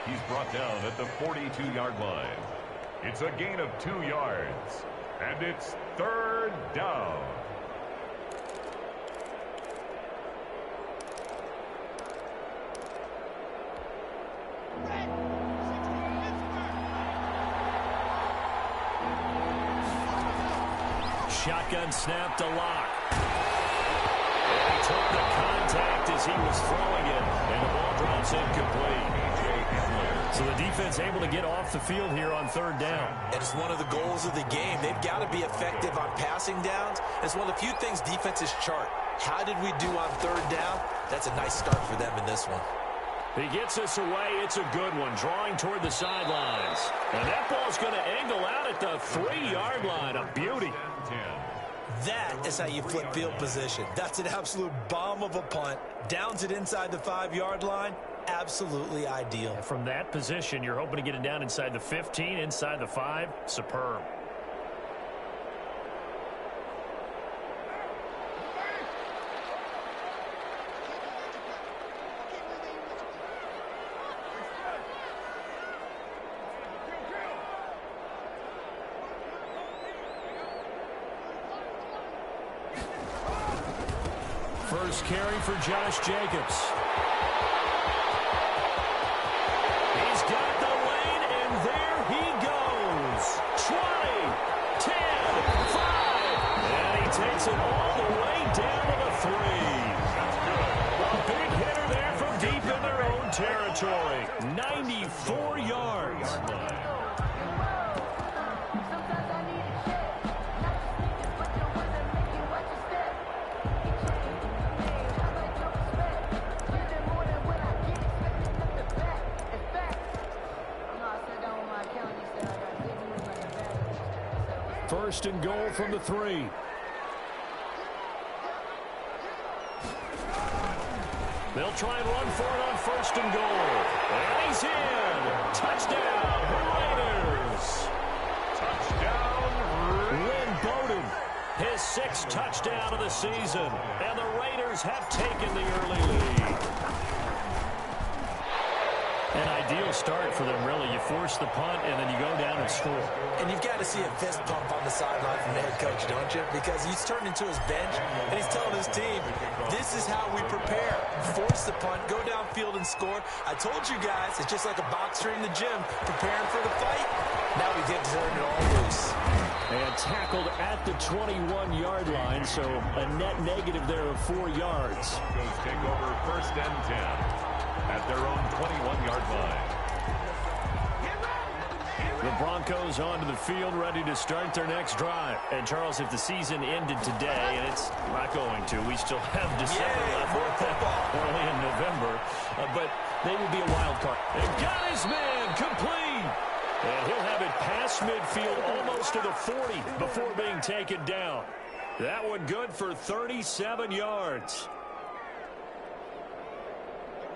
He's brought down at the 42-yard line. It's a gain of 2 yards. And it's third down. Shotgun snap to Locke. And he took the contact as he was throwing it, and the ball drops incomplete. So the defense able to get off the field here on third down. And it's one of the goals of the game. They've got to be effective on passing downs. It's one of the few things defenses chart. How did we do on third down? That's a nice start for them in this one. He gets us away. It's a good one, drawing toward the sidelines. And that ball's going to angle out at the 3-yard line. A beauty. That is how you flip field position. That's an absolute bomb of a punt. Downs it inside the 5-yard line. Absolutely ideal. From that position, you're hoping to get it down inside the 15, inside the 5. Superb. First carry for Josh Jacobs. He's got the lane, and there he goes. 20, 10, 5. And he takes it all the way down to the 3. A big hitter there from deep in their own territory. 94 yards. First and goal from the 3. They'll try and run for it on first and goal. And he's in. Touchdown, Raiders. Touchdown, Lynn Bowden, his 6th touchdown of the season. And the Raiders have taken the early lead. An ideal start for them, really. You force the punt, and then you go down and score. And you've got to see a fist pump on the sideline from the head coach, don't you? Because he's turned into his bench, and he's telling his team, this is how we prepare. Force the punt, go downfield and score. I told you guys, it's just like a boxer in the gym preparing for the fight. Now we get to turn it all loose. And tackled at the 21-yard line, so a net negative there of 4 yards. Broncos take over first and 10 at their own 21-yard line. The Broncos onto the field, ready to start their next drive. And, Charles, if the season ended today, and it's not going to, we still have December left, early in November, but they will be a wild card. And got his man complete. And he'll have it past midfield, almost to the 40, before being taken down. That one good for 37 yards.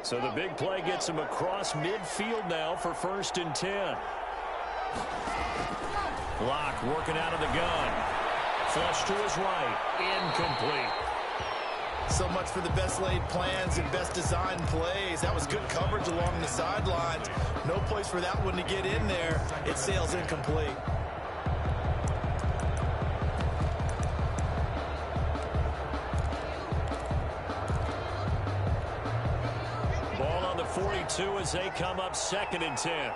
So the big play gets him across midfield now for first and 10. Locke working out of the gun. Flush to his right. Incomplete. So much for the best laid plans and best designed plays. That was good coverage along the sidelines. No place for that one to get in there. It sails incomplete. Ball on the 42 as they come up second and 10.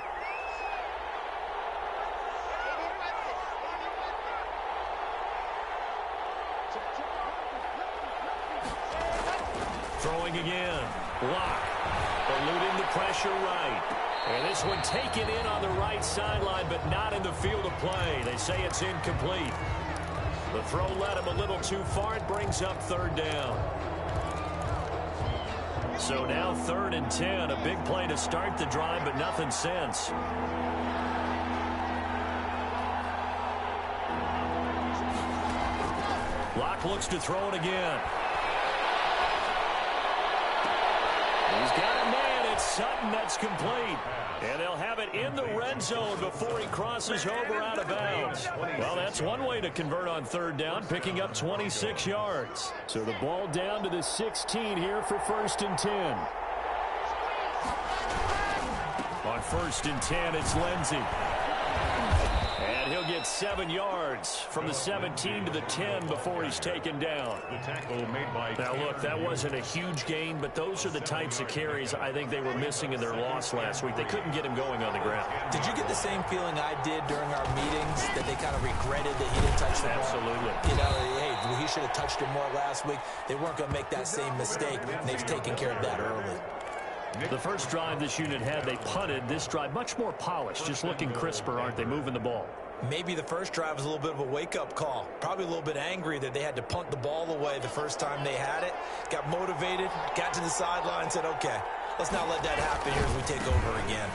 Throwing again. Locke eluding the pressure right. And this one taken in on the right sideline, but not in the field of play. They say it's incomplete. The throw led him a little too far. It brings up third down. So now third and 10. A big play to start the drive, but nothing since. Locke looks to throw it again. He's got a man. It's Sutton that's complete. And they'll have it in the red zone before he crosses over out of bounds. Well, that's one way to convert on third down, picking up 26 yards. So the ball down to the 16 here for first and 10. On On 1st and 10, it's Lindsey. And he'll get 7 yards from the 17 to the 10 before he's taken down. The tackle made by... Now, look, that wasn't a huge gain, but those are the types of carries I think they were missing in their loss last week. They couldn't get him going on the ground. Did you get the same feeling I did during our meetings, that they kind of regretted that he didn't touch the ball? Absolutely. You know, hey, he should have touched it more last week. They weren't going to make that same mistake, and they've taken care of that early. The first drive this unit had, they punted. This drive, much more polished, just looking crisper, aren't they, moving the ball? Maybe the first drive was a little bit of a wake-up call. Probably a little bit angry that they had to punt the ball away the first time they had it. Got motivated, got to the sideline, and said, okay, let's not let that happen here as we take over again.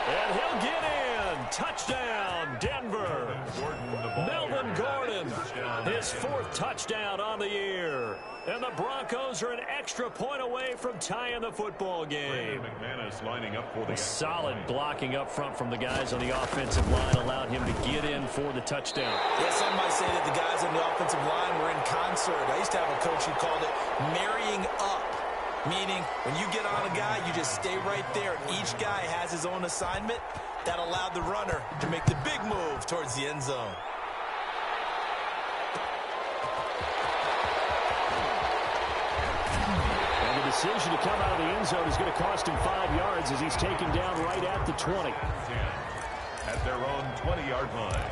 And he'll get in. Touchdown, Denver. Melvin Gordon, his 4th touchdown on the year. And the Broncos are an extra point away from tying the football game. Lining up for the solid blocking up front from the guys on the offensive line allowed him to get in for the touchdown. Yeah, some might say that the guys on the offensive line were in concert. I used to have a coach who called it marrying up, meaning when you get on a guy, you just stay right there. Each guy has his own assignment. That allowed the runner to make the big move towards the end zone. And the decision to come out of the end zone is going to cost him 5 yards as he's taken down right at the 20. 10 at their own 20-yard line.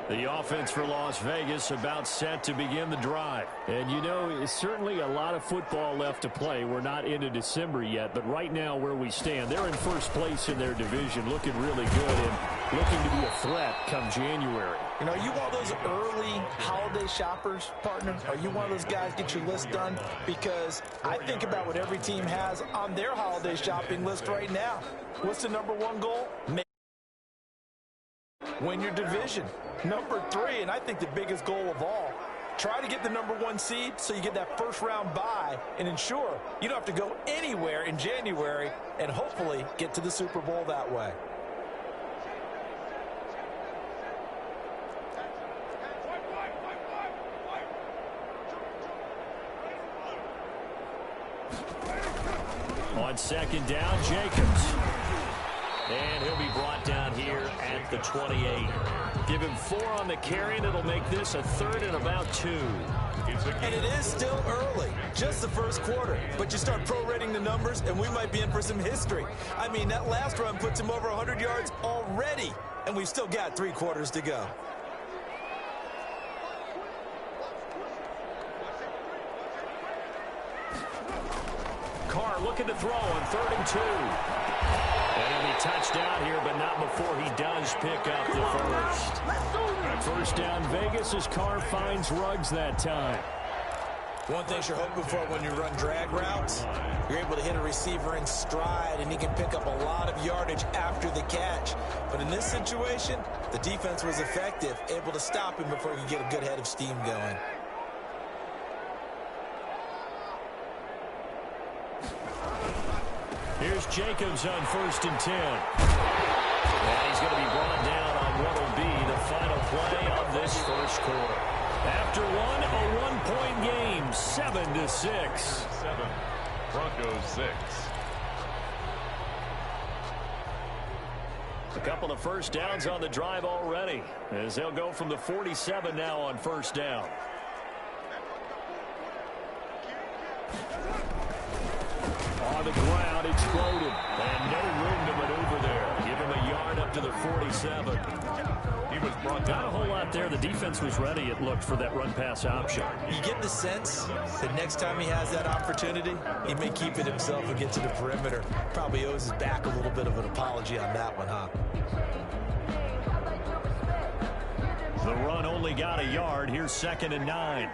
The offense for Las Vegas about set to begin the drive. And, you know, it's certainly a lot of football left to play. We're not into December yet, but right now where we stand, they're in first place in their division, looking really good and looking to be a threat come January. You know, are you one of those early holiday shoppers, partner? Are you one of those guys get your list done? Because I think about what every team has on their holiday shopping list right now. What's the #1 goal? Win your division. #3, and I think the biggest goal of all, try to get the #1 seed so you get that first-round bye and ensure you don't have to go anywhere in January and hopefully get to the Super Bowl that way. On 2nd down, Jacobs. And he'll be brought down here at the 28. Give him 4 on the carry, and it'll make this a 3rd and about 2. And it is still early, just the first quarter. But you start prorating the numbers, and we might be in for some history. I mean, that last run puts him over 100 yards already, and we've still got 3 quarters to go. Carr looking to throw on 3rd and 2. And he'll be touched down here, but not before he does pick up the first. First down Vegas as Carr finds Ruggs that time. One thing you're hoping for when you run drag routes, you're able to hit a receiver in stride, and he can pick up a lot of yardage after the catch. But in this situation, the defense was effective, able to stop him before he could get a good head of steam going. Here's Jacobs on 1st and 10. And he's going to be brought down on what will be the final play of this first quarter. After one, a one-point game, 7-6. 7, Broncos 6. A couple of first downs on the drive already, as they'll go from the 47 now on 1st down. On the ground, exploded, and no room to maneuver there. Give him a yard up to the 47. He was brought down. Not a whole lot there. The defense was ready, it looked, for that run-pass option. You get the sense that next time he has that opportunity, he may keep it himself and get to the perimeter. Probably owes his back a little bit of an apology on that one, huh? The run only got a yard. Here's 2nd and 9.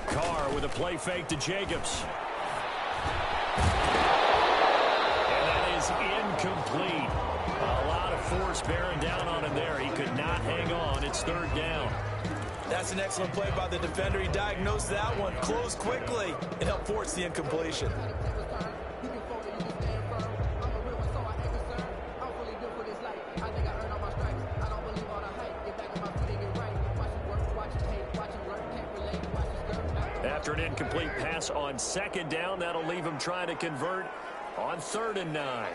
Carr with a play fake to Jacobs. And that is incomplete. A lot of force Loss bearing down on him there. He could not hang on. It's third down. That's an excellent play by the defender. He diagnosed that one, closed quickly, and helped force the incompletion. After an incomplete pass on second down, that'll leave him trying to convert on 3rd and 9.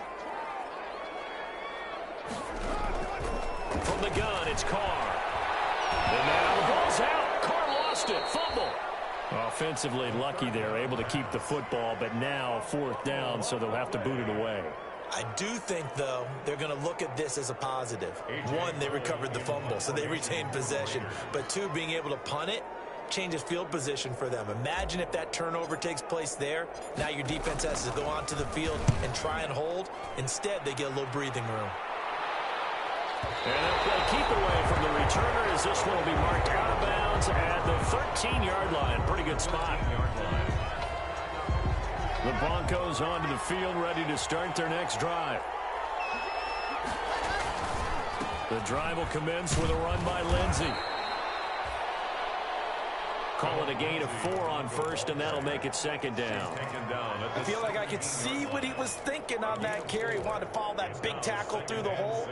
From the gun, it's Carr. And now the ball's out. Carr lost it. Fumble. Offensively lucky there, able to keep the football, but now 4th down, so they'll have to boot it away. I do think, though, they're going to look at this as a positive. One, they recovered the fumble, so they retained possession. But two, being able to punt it changes field position for them. Imagine if that turnover takes place there. Now your defense has to go onto the field and try and hold. Instead, they get a little breathing room. And they'll keep it away from the returner as this one will be marked out of bounds at the 13-yard line. Pretty good spot. The Broncos onto the field, ready to start their next drive. The drive will commence with a run by Lindsey. Call it a gain of 4 on first, and that'll make it 2nd down. I feel like I could see what he was thinking on that carry. Wanted to follow that big tackle through the hole.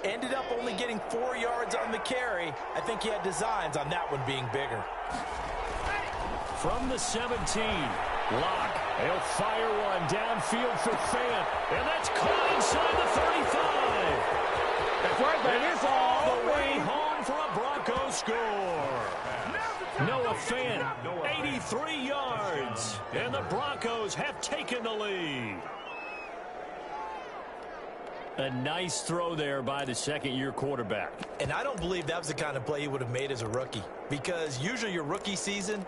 Ended up only getting 4 yards on the carry. I think he had designs on that one being bigger. From the 17, Locke. He'll fire one downfield for Fant. And that's caught inside the 35. That's right, that is all the way home for a Broncos score. Noah Fant, 83 yards, and the Broncos have taken the lead. A nice throw there by the second-year quarterback. And I don't believe that was the kind of play he would have made as a rookie, because usually your rookie season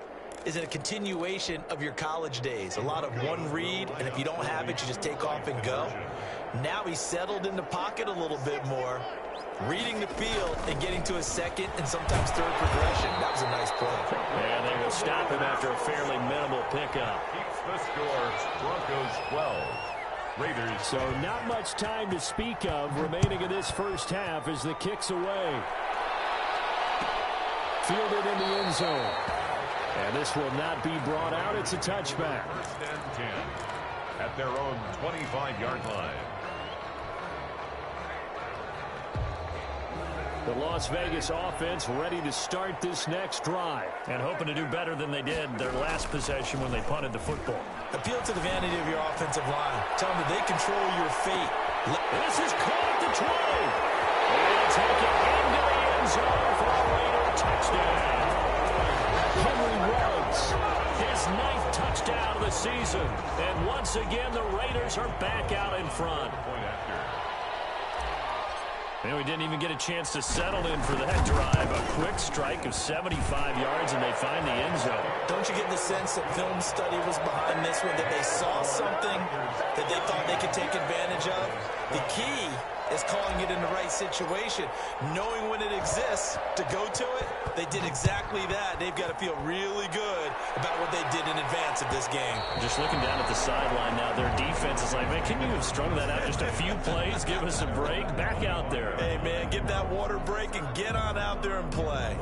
is in a continuation of your college days. A lot of one read, and if you don't have it, you just take off and go. Now he's settled in the pocket a little bit more, reading the field and getting to a second and sometimes third progression. That was a nice play. And they will stop him after a fairly minimal pickup. Keeps the score, Broncos 12. Raiders. So not much time to speak of remaining in this first half as the kick's away. Fielded in the end zone. And this will not be brought out. It's a touchback. 10 at their own 25-yard line. The Las Vegas offense ready to start this next drive and hoping to do better than they did their last possession when they punted the football. Appeal to the vanity of your offensive line. Tell them that they control your fate. This is caught at the 20. And take it into the end zone for a Raider touchdown. Henry Ruggs, his 9th touchdown of the season. And once again, the Raiders are back out in front. And we didn't even get a chance to settle in for that drive. A quick strike of 75 yards, and they find the end zone. Don't you get the sense that film study was behind this one, that they saw something that they thought they could take advantage of? The key is calling it in the right situation, knowing when it exists to go to it. They did exactly that. They've got to feel really good about what they did in advance of this game. Just looking down at the sideline now, their defense is like, man, can you have strung that out just a few plays? Give us a break. Back out there. Hey, man, give that water break and get on out there and play.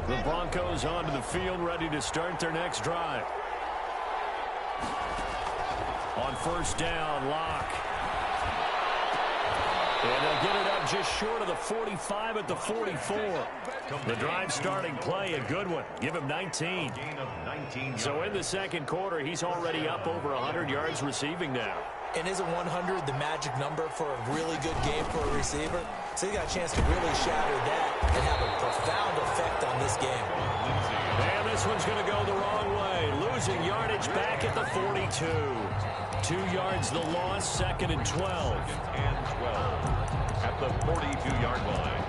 The Broncos onto the field, ready to start their next drive. On first down, Locke. And they'll get it up just short of the 45 at the 44. The drive starting play, a good one. Give him 19. So in the second quarter, he's already up over 100 yards receiving now. And isn't 100 the magic number for a really good game for a receiver? So he got a chance to really shatter that and have a profound effect on this game. And this one's going to go the wrong way. Losing yardage back at the 42. 2 yards the loss, 2nd and 12. And 12 at the 42-yard line.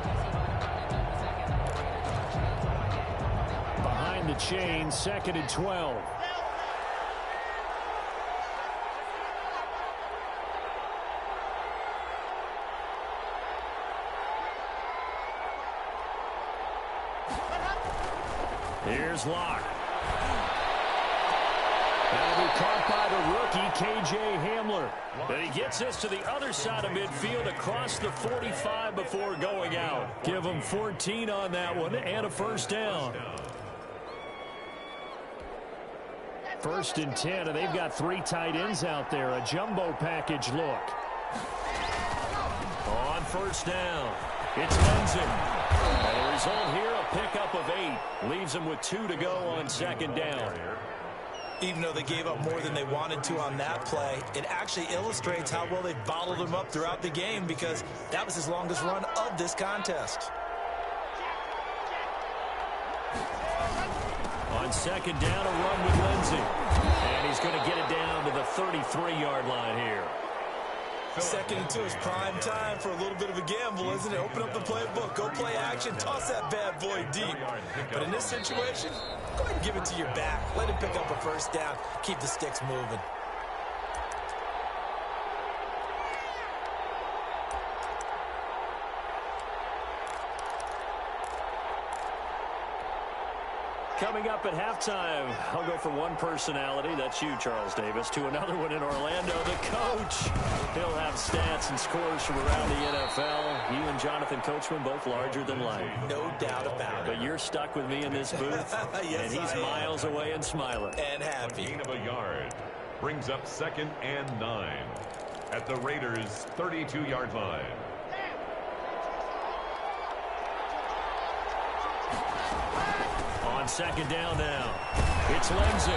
Behind the chain, 2nd and 12. Here's Locke. caught by the rookie, K.J. Hamler. And he gets this to the other side of midfield across the 45 before going out. Give him 14 on that one and a first down. 1st and 10, and they've got 3 tight ends out there. A jumbo package look. On 1st down, it's Lindsay. And the result here, a pickup of 8. Leaves them with 2 to go on 2nd down. Even though they gave up more than they wanted to on that play, it actually illustrates how well they bottled them up throughout the game, because that was his longest run of this contest. On 2nd down, a run with Lindsay. And he's going to get it down to the 33-yard line here. 2nd and 2 is prime time for a little bit of a gamble, isn't it? Open up the playbook, go play action, toss that bad boy deep. But in this situation, go ahead and give it to your back. Let him pick up a 1st down, keep the sticks moving. Coming up at halftime, I'll go from one personality, that's you, Charles Davis, to another one in Orlando, the coach. He'll have stats and scores from around the NFL. You and Jonathan Coachman, both larger than life. No doubt about it. But you're stuck with me in this booth, yes, and he's miles away and smiling. And happy. Gain of a yard brings up 2nd and 9 at the Raiders' 32-yard line. On 2nd down now, it's Lindsay.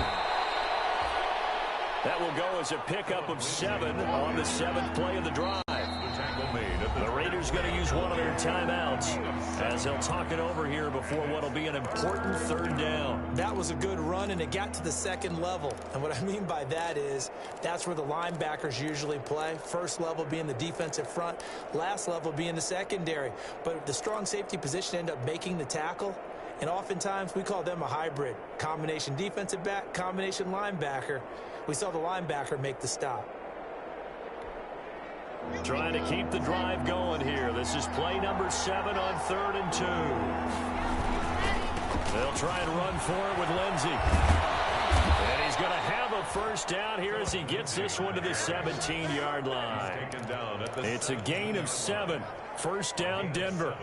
That will go as a pickup of 7 on the 7th play of the drive. The Raiders going to use one of their timeouts as they'll talk it over here before what will be an important 3rd down. That was a good run, and it got to the 2nd level. And what I mean by that is that's where the linebackers usually play. 1st level being the defensive front, last level being the secondary. But the strong safety position ended up making the tackle. And oftentimes we call them a hybrid. Combination defensive back, combination linebacker. We saw the linebacker make the stop. Trying to keep the drive going here. This is play number 7 on 3rd and 2. They'll try and run for it with Lindsay. And he's going to have a 1st down here as he gets this one to the 17-yard line. It's a gain of 7. 1st down, Denver.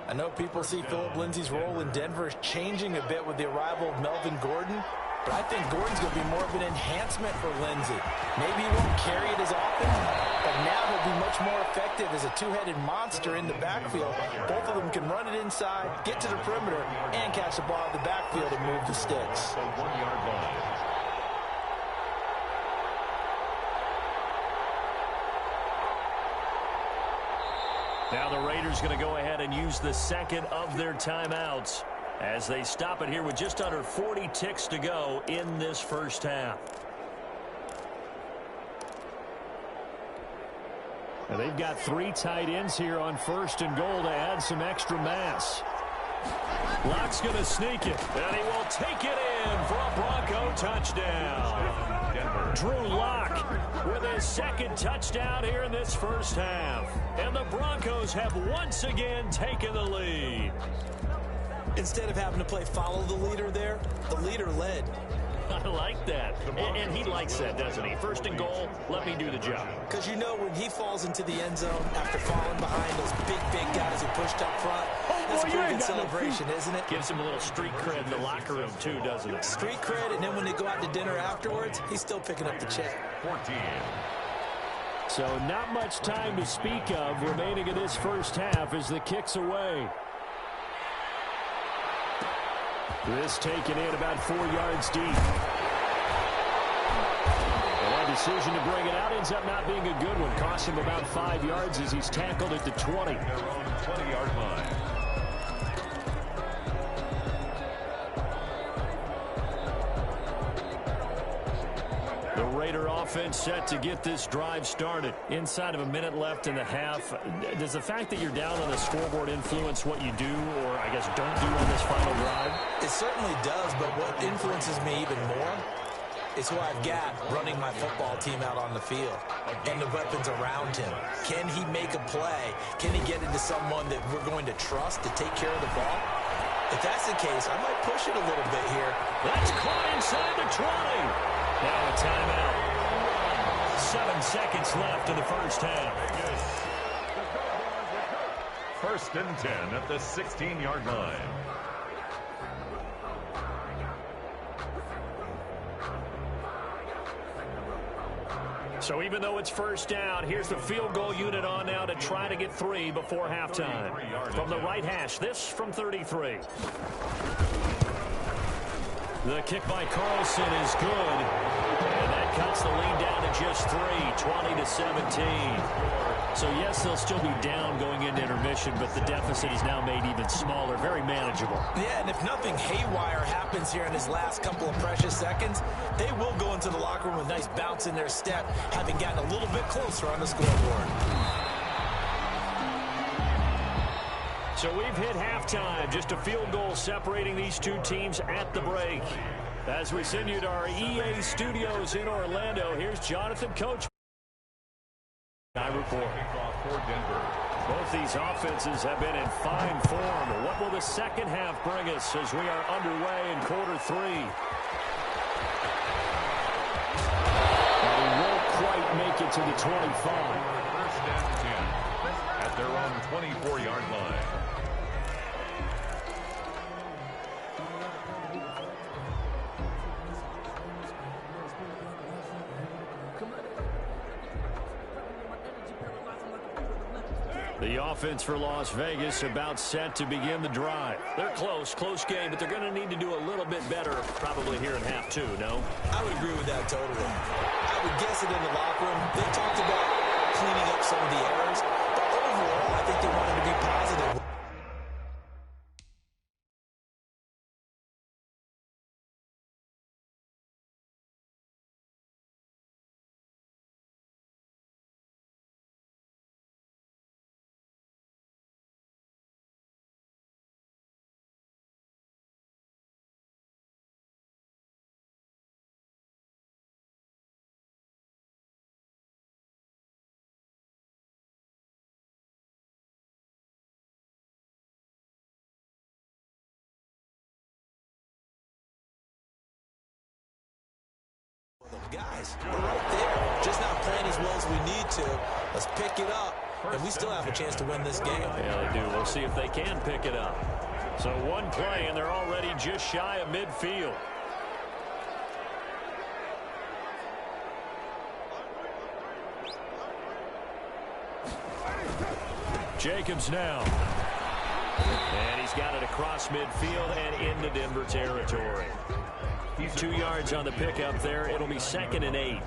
I know people see Philip Lindsay's role in Denver changing a bit with the arrival of Melvin Gordon, but I think Gordon's going to be more of an enhancement for Lindsay. Maybe he won't carry it as often, but now he'll be much more effective as a two-headed monster in the backfield. Both of them can run it inside, get to the perimeter, and catch the ball in the backfield and move the sticks. The 1-yard line. Now the Raiders going to go ahead and use the 2nd of their timeouts as they stop it here with just under 40 ticks to go in this 1st half. And they've got 3 tight ends here on 1st and goal to add some extra mass. Lock's going to sneak it, and he will take it in for a Bronco touchdown. Drew Lock with his 2nd touchdown here in this 1st half. And the Broncos have once again taken the lead. Instead of having to play follow the leader there, the leader led. I like that. And he likes that, doesn't he? 1st and goal, let me do the job. Because you know when he falls into the end zone after falling behind those big guys who pushed up front, that's a pretty good celebration, isn't it? Gives him a little street cred in the locker room, too, doesn't it? Street cred, and then when they go out to dinner afterwards, he's still picking up the check. 14. So not much time to speak of remaining in this 1st half as the kick's away. This taken in about 4 yards deep. And that decision to bring it out ends up not being a good one. Costs him about 5 yards as he's tackled at the 20. Their own 20-yard line. The Raider offense set to get this drive started. Inside of a minute left in the half. Does the fact that you're down on the scoreboard influence what you do, or I guess don't do on this final drive? It certainly does, but what influences me even more is who I've got running my football team out on the field and the weapons around him. Can he make a play? Can he get into someone that we're going to trust to take care of the ball? If that's the case, I might push it a little bit here. That's caught inside the 20. Now a timeout. 7 seconds left in the first half. First and 10 at the 16-yard line. So even though it's first down, here's the field goal unit on now to try to get 3 before halftime. From the right hash, this from 33. The kick by Carlson is good. And that cuts the lead down to just 3, 20-17. So, yes, they'll still be down going into intermission, but the deficit is now made even smaller, very manageable. Yeah, and if nothing haywire happens here in his last couple of precious seconds, they will go into the locker room with a nice bounce in their step, having gotten a little bit closer on the scoreboard. So we've hit halftime, just a field goal separating these two teams at the break. As we send you to our EA studios in Orlando, here's Jonathan Coach. I report. For Denver. Both these offenses have been in fine form. What will the second half bring us as we are underway in quarter 3? And he won't quite make it to the 25. First and 10 at their own 24-yard line. The offense for Las Vegas about set to begin the drive. They're close game, but they're going to need to do a little bit better probably here in half 2, no? I would agree with that totally. I would guess it in the locker room. They talked about cleaning up some of the errors, but overall, I think they wanted to be positive. Guys, we're right there. Just not playing as well as we need to. Let's pick it up, and we still have a chance to win this game. Yeah, they do. We'll see if they can pick it up. So one play, and they're already just shy of midfield. Jacobs now. And he's got it across midfield and into Denver territory. 2 yards on the pickup there. It'll be 2nd and 8.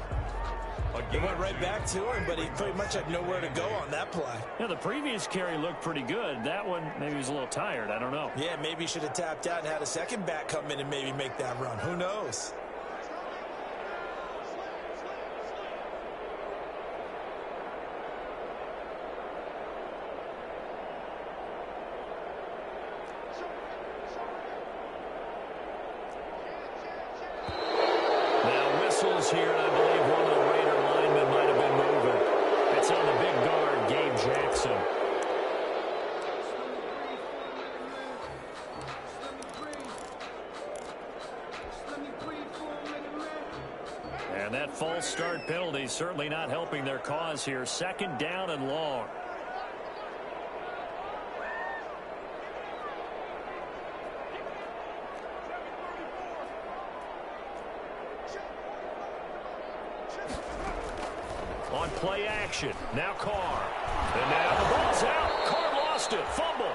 It went right back to him, but he pretty much had nowhere to go on that play. Yeah, the previous carry looked pretty good. That one, maybe he was a little tired. I don't know. Yeah, maybe he should have tapped out and had a second back come in and maybe make that run. Who knows? Here, and I believe one of the Raider linemen might have been moving. It's on the big guard, Gabe Jackson. And that false start penalty certainly not helping their cause here. 2nd down and long. On play action. Now Carr. And now the ball's out. Carr lost it. Fumble.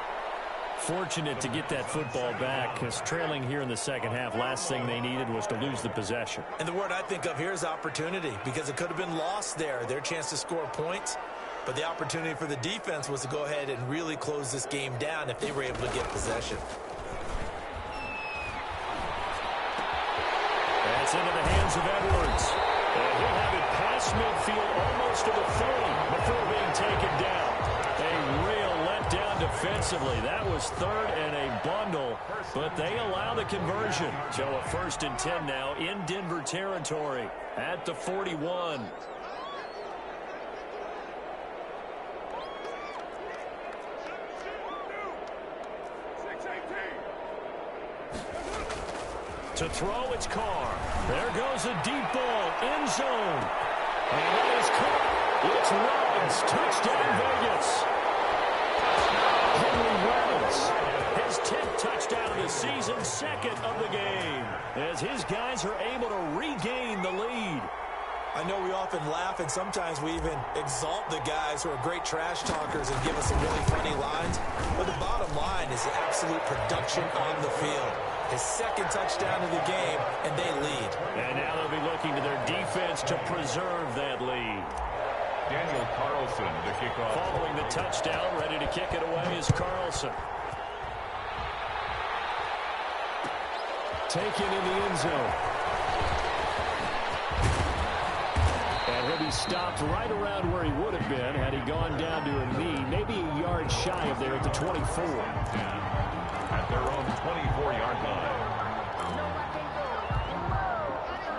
Fortunate to get that football back, because trailing here in the second half, last thing they needed was to lose the possession. And the word I think of here is opportunity, because it could have been lost there. Their chance to score points. But the opportunity for the defense was to go ahead and really close this game down if they were able to get possession. That's into the hands of Edwards. And he'll have it past midfield almost to the 30 before being taken down. A real letdown defensively. That was 3rd and a bundle, but they allow the conversion. So a 1st and 10 now in Denver territory at the 41. To throw, it's Carr. There goes a deep ball. End zone. And that is caught. It's Ruggs. Touchdown, Vegas. Henry Ruggs. His 10th touchdown of the season, second of the game. As his guys are able to regain the lead. I know we often laugh, and sometimes we even exalt the guys who are great trash talkers and give us some really funny lines. But the bottom line is the absolute production on the field. His second touchdown of the game, and they lead. And now they'll be looking to their defense to preserve that lead. Daniel Carlson to kick off. Following the touchdown, ready to kick it away is Carlson. Taken in the end zone. And he'll be stopped right around where he would have been had he gone down to a knee, maybe a yard shy of there at the 24. At their own 24-yard line.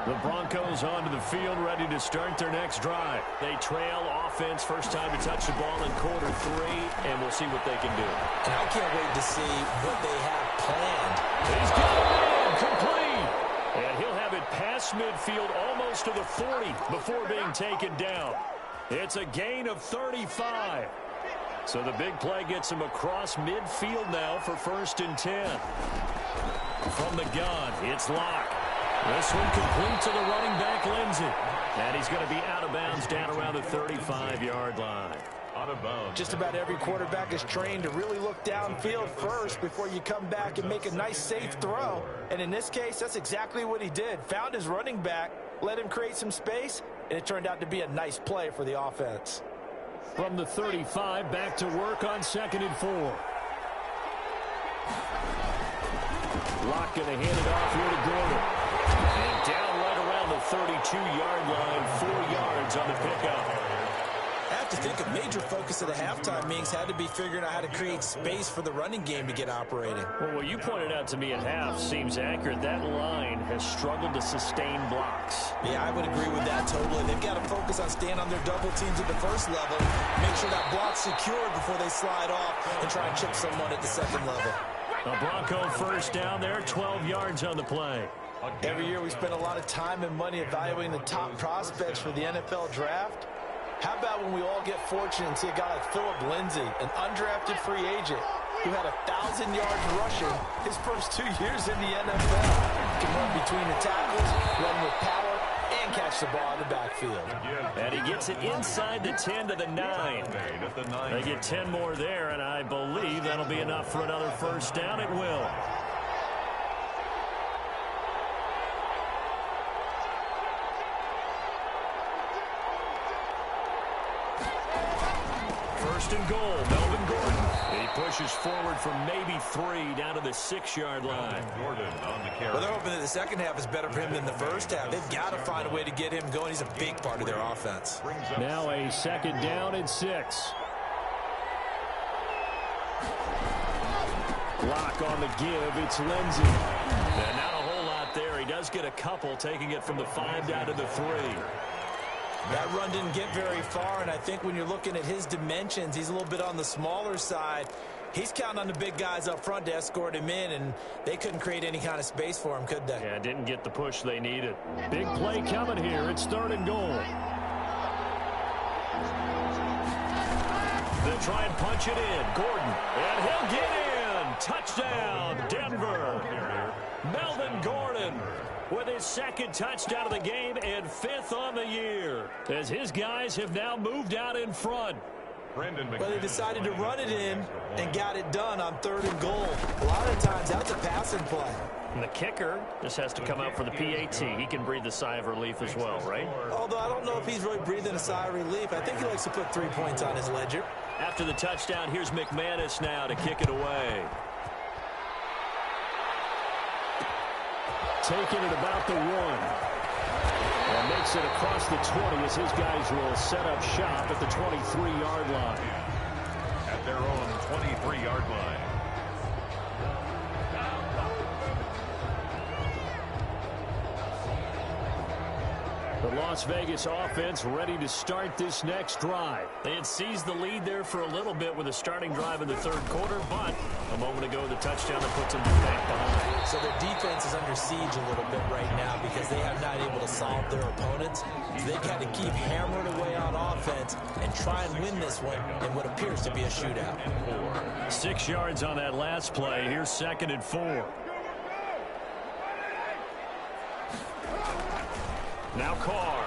The Broncos onto the field, ready to start their next drive. They trail offense, first time to touch the ball in quarter 3, and we'll see what they can do. And I can't wait to see what they have planned. He's got it in, complete. And he'll have it past midfield almost to the 40 before being taken down. It's a gain of 35. So the big play gets him across midfield now for 1st and 10. From the gun, it's Locke. This one complete to the running back, Lindsey. And he's going to be out of bounds down around the 35-yard line. Out of bounds. Just about every quarterback is trained to really look downfield first before you come back and make a nice, safe throw. And in this case, that's exactly what he did. Found his running back, let him create some space, and it turned out to be a nice play for the offense. From the 35, back to work on 2nd and 4. Locke going to hand it off here to Gordon. And down right around the 32-yard line, 4 yards on the pickup. I have to think a major focus of the halftime meetings had to be figuring out how to create space for the running game to get operating. Well, what you pointed out to me at half seems accurate. That line has struggled to sustain blocks. Yeah, I would agree with that totally. They've got to focus on staying on their double teams at the first level, make sure that block's secured before they slide off and try and chip someone at the second level. A Bronco first down there, 12 yards on the play. Every year we spend a lot of time and money evaluating the top prospects for the NFL draft. How about when we all get fortunate and see a guy like Philip Lindsay, an undrafted free agent who had 1,000 yards rushing his first 2 years in the NFL. Can run between the tackles, run with power, and catch the ball in the backfield. And he gets it inside the 10 to the 9. They get 10 more there, and I believe that'll be enough for another first down. It will. First and goal, Melvin Gordon. And he pushes forward for maybe 3 down to the 6-yard line. Gordon on the carry. Well, they're hoping that the second half is better for him than the first half. They've got to find a way to get him going. He's a big part of their offense. Now a 2nd down and 6. Lock on the give. It's Lindsey. And not a whole lot there. He does get a couple, taking it from the 5 down to the 3. That run didn't get very far, and I think when you're looking at his dimensions, he's a little bit on the smaller side. He's counting on the big guys up front to escort him in, and they couldn't create any kind of space for him, could they? Yeah, didn't get the push they needed. Big play coming here. It's 3rd and goal. They'll try and punch it in. Gordon, and he'll get in. Touchdown, Denver. Melvin Gordon with his 2nd touchdown of the game and 5th on the year, as his guys have now moved out in front. Well, they decided to run it in and got it done on 3rd and goal. A lot of times, that's a passing play. And the kicker just has to come out for the PAT. He can breathe a sigh of relief as well, right? Although I don't know if he's really breathing a sigh of relief. I think he likes to put 3 points on his ledger. After the touchdown, here's McManus now to kick it away. Taking it about the 1. And makes it across the 20 as his guys will set up shop at the 23-yard line. At their own 23-yard line. The Las Vegas offense ready to start this next drive. They had seized the lead there for a little bit with a starting drive in the third quarter, but a moment ago the touchdown that puts them back behind. So their defense is under siege a little bit right now because they have not able to solve their opponents. So they've got to keep hammering away on offense and try and win this one in what appears to be a shootout. 6 yards on that last play. Here's 2nd and 4. Now Carr.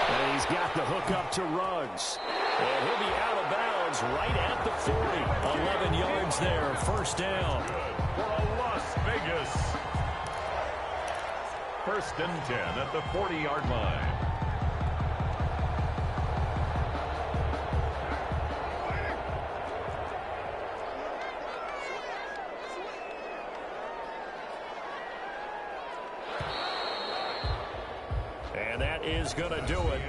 And he's got the hook up to Ruggs. And he'll be out of bounds right at the 40. 11 yards there, first down. For Las Vegas. 1st and 10 at the 40-yard line. And that is going to do it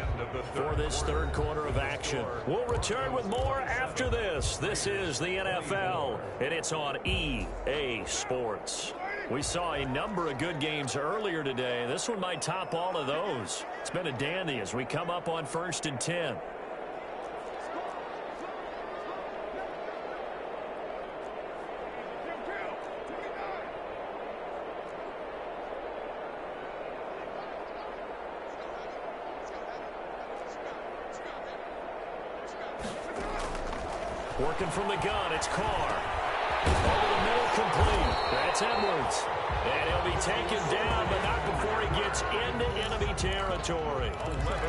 for this third quarter of action. We'll return with more after this. This is the NFL, and it's on EA Sports. We saw a number of good games earlier today. This one might top all of those. It's been a dandy as we come up on 1st and 10. Working from the gun, it's Carr. Over the middle, complete. That's Edwards. And he'll be taken down, but not before he gets into enemy territory.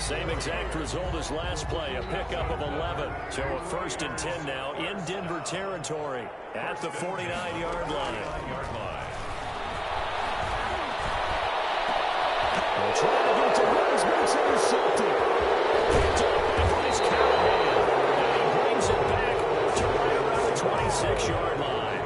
Same exact result as last play, a pickup of 11. So a 1st and 10 now in Denver territory at the 49-yard line. They're trying to get to Ruggs, but it's intercepted. Picked up by Bryce Callahan. And he brings it back to right around the 26-yard line.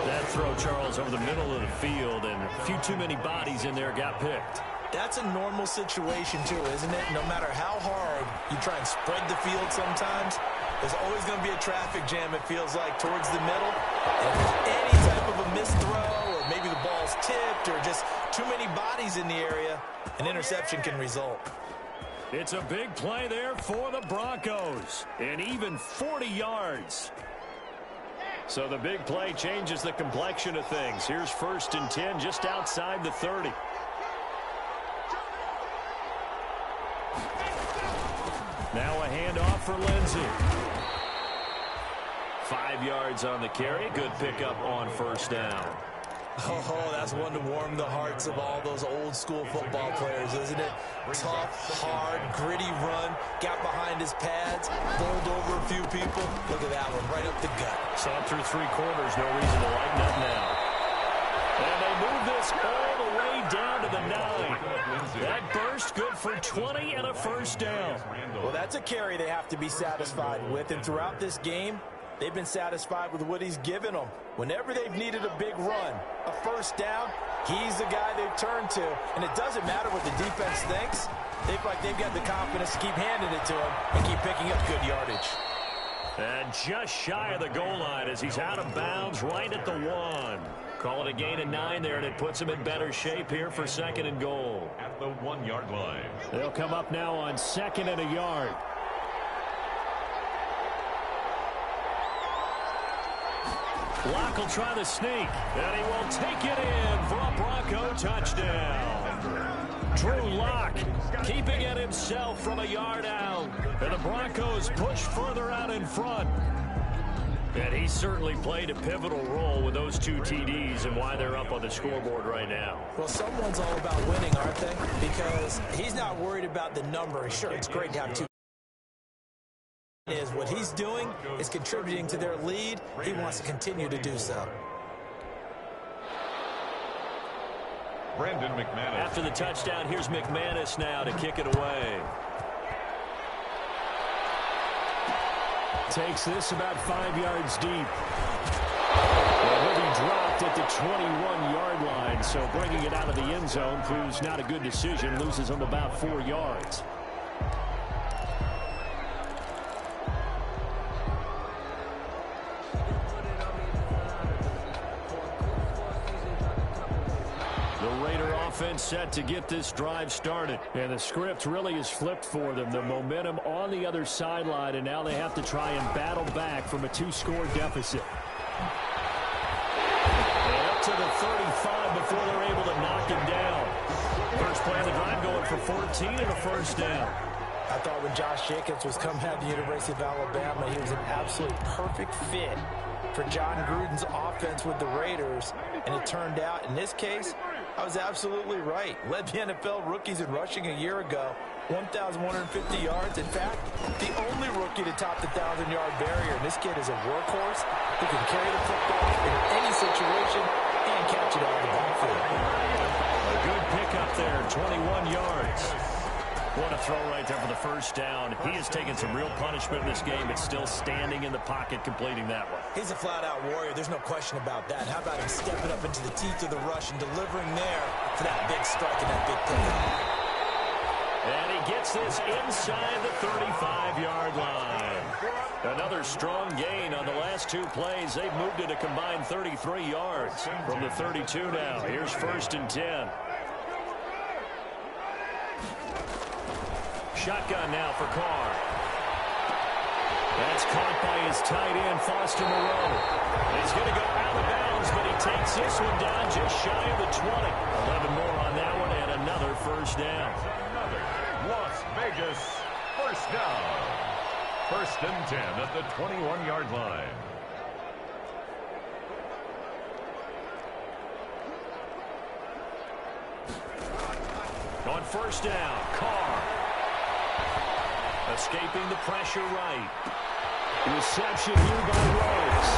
That throw, Charles, over the middle of the field, and a few too many bodies in there got picked. That's a normal situation, too, isn't it? No matter how hard you try and spread the field sometimes, there's always going to be a traffic jam, it feels like, towards the middle. And if there's any type of a missed throw, or maybe the ball's tipped, or just too many bodies in the area, an interception can result. It's a big play there for the Broncos, and even 40 yards. So the big play changes the complexion of things. Here's 1st and 10 just outside the 30. Now a handoff for Lindsey. 5 yards on the carry. Good pickup on 1st down. Oh, that's one to warm the hearts of all those old school football players, isn't it? Tough, hard, gritty run, got behind his pads, bowled over a few people. Look at that one, right up the gut. Saw it through 3 quarters, no reason to lighten up now. And they move this all the way down to the 9. That burst good for 20 and a 1st down. Well, that's a carry they have to be satisfied with, and throughout this game, they've been satisfied with what he's given them. Whenever they've needed a big run, a 1st down, he's the guy they've turned to. And it doesn't matter what the defense thinks. They feel like they've got the confidence to keep handing it to him and keep picking up good yardage. And just shy of the goal line as he's out of bounds right at the 1. Call it a gain of 9 there, and it puts him in better shape here for 2nd and goal. At the 1-yard line. They'll come up now on 2nd and a yard. Locke will try the sneak, and he will take it in for a Bronco touchdown. Drew Locke keeping it himself from a yard out, and the Broncos push further out in front. And he certainly played a pivotal role with those 2 TDs and why they're up on the scoreboard right now. Well, someone's all about winning, aren't they? Because he's not worried about the number. Sure, it's great to have 2. Is what he's doing is contributing to their lead. He wants to continue to do so. Brandon McManus. After the touchdown, here's McManus now to kick it away. Takes this about 5 yards deep. Well, he'll be dropped at the 21-yard line, so bringing it out of the end zone proves not a good decision. Loses him about 4 yards. set to get this drive started. And the script really is flipped for them. The momentum on the other sideline, and now they have to try and battle back from a 2-score deficit. And up to the 35 before they're able to knock him down. First play of the drive going for 14 and a first down. I thought when Josh Jacobs was coming out of the University of Alabama, he was an absolute perfect fit for John Gruden's offense with the Raiders. And it turned out, in this case, I was absolutely right. Led the NFL rookies in rushing a year ago, 1,150 yards. In fact, the only rookie to top the 1,000-yard barrier. And this kid is a workhorse who can carry the football in any situation and catch it out of the backfield. A good pickup there, 21 yards. What a throw right there for the first down. He has taken some real punishment in this game, but still standing in the pocket completing that one. He's a flat-out warrior. There's no question about that. How about him stepping up into the teeth of the rush and delivering there for that big strike and that big play. And he gets this inside the 35-yard line. Another strong gain on the last two plays. They've moved it a combined 33 yards from the 32 now. Here's 1st and 10. Shotgun now for Carr. That's caught by his tight end, Foster Moreau. He's going to go out of bounds, but he takes this one down just shy of the 20. 11 more on that one, and another first down. Another Las Vegas first down. 1st and 10 at the 21-yard line. On 1st down, Carr. Escaping the pressure right. Reception here by Rhodes.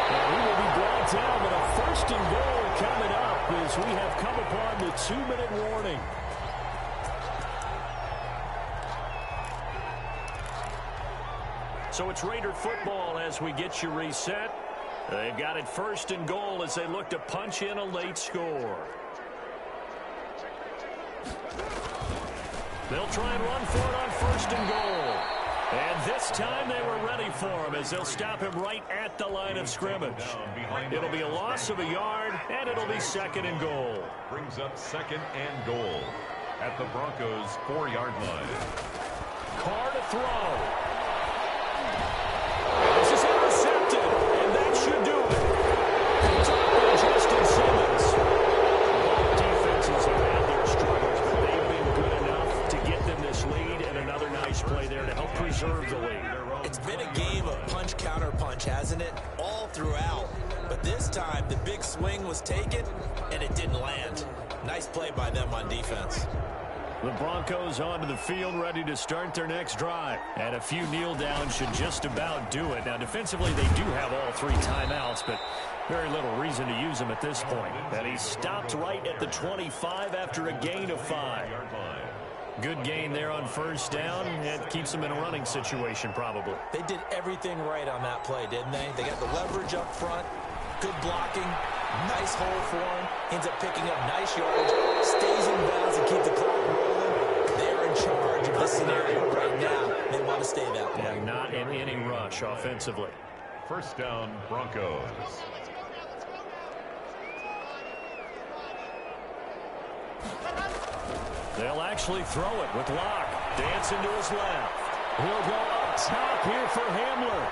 And he will be brought down, but a 1st and goal coming up as we have come upon the 2-minute warning. So it's Raider football as we get you reset. They've got it 1st and goal as they look to punch in a late score. They'll try and run for it on 1st and goal. And this time they were ready for him as they'll stop him right at the line of scrimmage. It'll be a loss of a yard, and it'll be 2nd and goal. Brings up 2nd and goal at the Broncos' 4-yard line. Carr to throw. This is intercepted, and that should do it. It's up by Justin Simmons. Both defenses have had their struggles, but they've been good enough to get them this lead, and another nice play there to help preserve the lead. It's been a game of punch, counter, punch, hasn't it? All throughout. But this time, the big swing was taken, and it didn't land. Nice play by them on defense. The Broncos onto the field, ready to start their next drive. And a few kneel downs should just about do it. Now, defensively, they do have all 3 timeouts, but very little reason to use them at this point. And he stopped right at the 25 after a gain of 5. Good gain there on 1st down. It keeps them in a running situation, probably. They did everything right on that play, didn't they? They got the leverage up front, good blocking, nice hole for him. Ends up picking up nice yardage, stays in bounds to keep the clock rolling. They're in charge of this scenario right now. They want to stay that way. Yeah, not in any rush offensively. 1st down, Broncos. They'll actually throw it with Locke. Dancing to his left. He'll go up top here for Hamler.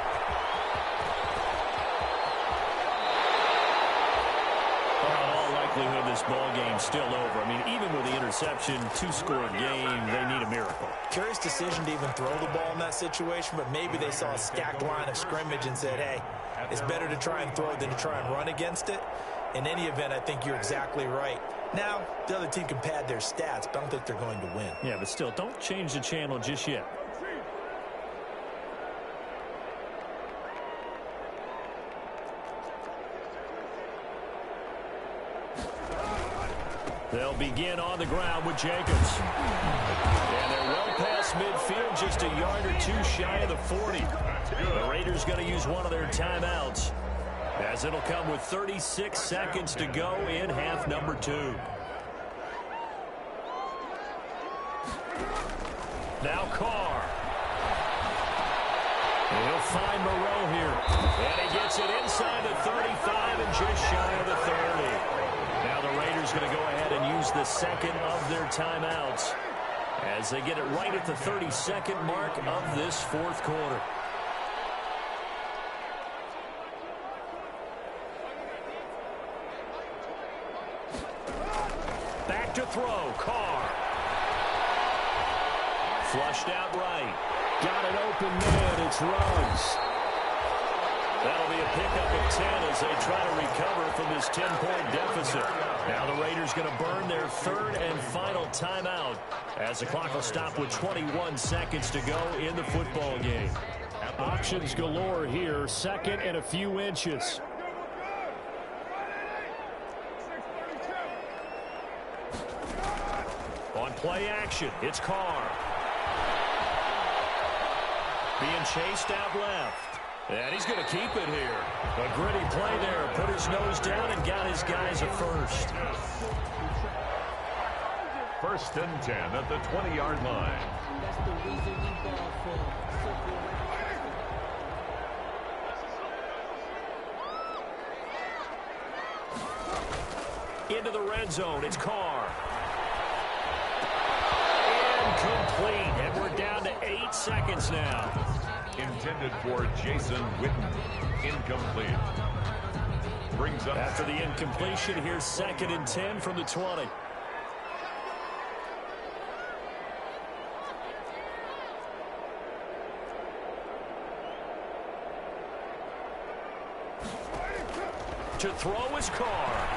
Well, in all likelihood, this ball game's still over. I mean, even with the interception, 2-score game, they need a miracle. Curious decision to even throw the ball in that situation, but maybe they saw a stacked line of scrimmage and said, hey, it's better to try and throw it than to try and run against it. In any event, I think you're exactly right. Now, the other team can pad their stats, but I don't think they're going to win. Yeah, but still, don't change the channel just yet. They'll begin on the ground with Jacobs. And they're well past midfield, just a yard or 2 shy of the 40. The Raiders going to use one of their timeouts, as it'll come with 36 seconds to go in half number 2. Now Carr. And he'll find Moreau here. And he gets it inside the 35 and just shy of the 30. Now the Raiders going to go ahead and use the second of their timeouts as they get it right at the 32nd mark of this fourth quarter. Back to throw. Carr. Flushed out right. Got an open man. It's Ruggs. That'll be a pickup of 10 as they try to recover from this 10-point deficit. Now the Raiders going to burn their third and final timeout as the clock will stop with 21 seconds to go in the football game. Options galore here. Second and a few inches. On play action, it's Carr. Being chased out left. And he's going to keep it here. A gritty play there. Put his nose down and got his guys a first. First and 10 at the 20-yard line. That's the reason we ball for. Into the red zone. It's Carr. Incomplete. And we're down to 8 seconds now. Intended for Jason Witten. Incomplete. Brings up. After the incompletion, here's second and 10 from the 20. To throw is Carr.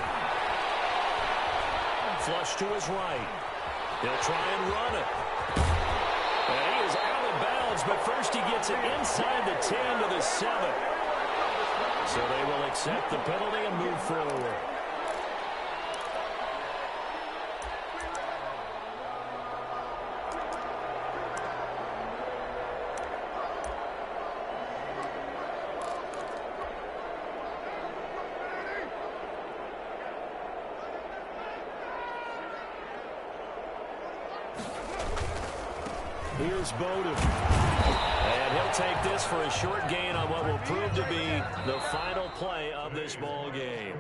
Flush to his right. He'll try and run it. And he is out of bounds, but first he gets it inside the 10 to the 7. So they will accept the penalty and move forward. Here's Bowden. And he'll take this for a short gain on what will prove to be the final play of this ball game.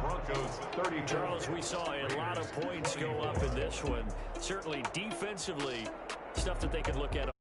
Broncos 30. Charles, we saw a lot of points go up in this one. Certainly defensively, stuff that they could look at.